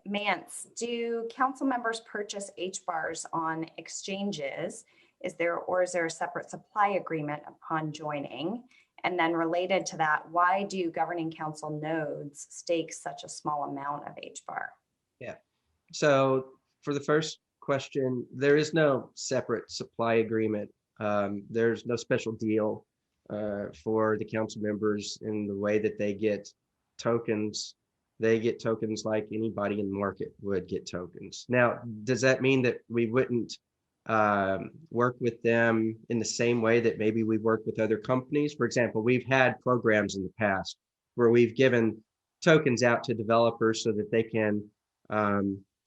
Mance, do council members purchase HBARs on exchanges? Is there a separate supply agreement upon joining? And then related to that, why do governing council nodes stake such a small amount of HBAR? Yeah. So for the first question, there is no separate supply agreement. There's no special deal for the council members in the way that they get tokens. They get tokens like anybody in the market would get tokens. Now, does that mean that we wouldn't work with them in the same way that maybe we work with other companies? For example, we've had programs in the past where we've given tokens out to developers so that they can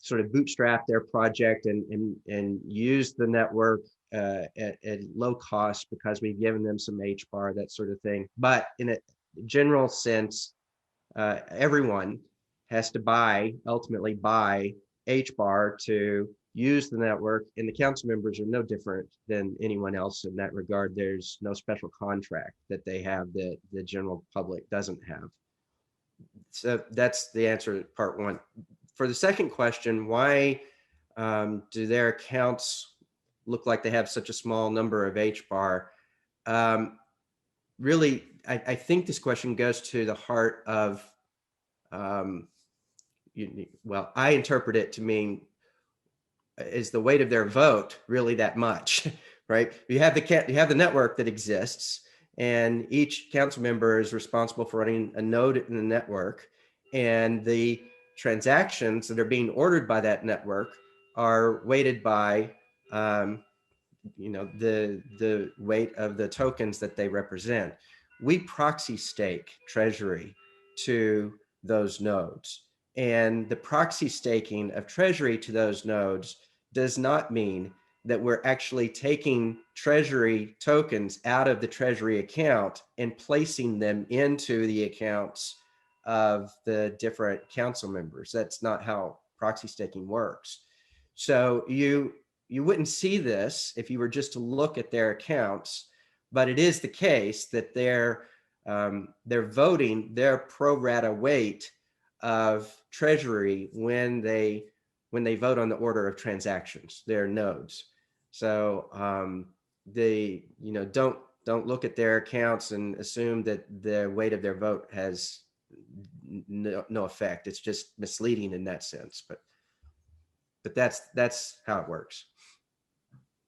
sort of bootstrap their project and use the network at low cost because we've given them some HBAR, that sort of thing. But in a general sense, everyone has to ultimately buy HBAR to use the network, and the council members are no different than anyone else in that regard. There's no special contract that they have that the general public doesn't have. So that's the answer to part one. For the second question, why do their accounts look like they have such a small number of HBAR? Really, I think this question goes to the heart of, well, I interpret it to mean, is the weight of their vote really that much, right? You have the network that exists, and each council member is responsible for running a node in the network, and the transactions that are being ordered by that network are weighted by the weight of the tokens that they represent. We proxy stake treasury to those nodes, and the proxy staking of treasury to those nodes does not mean that we're actually taking treasury tokens out of the treasury account and placing them into the accounts of the different council members. That's not how proxy staking works. So you wouldn't see this if you were just to look at their accounts, but it is the case that they're voting their pro rata weight of treasury when they vote on the order of transactions, their nodes. So they don't look at their accounts and assume that the weight of their vote has no effect. It's just misleading in that sense, but that's how it works.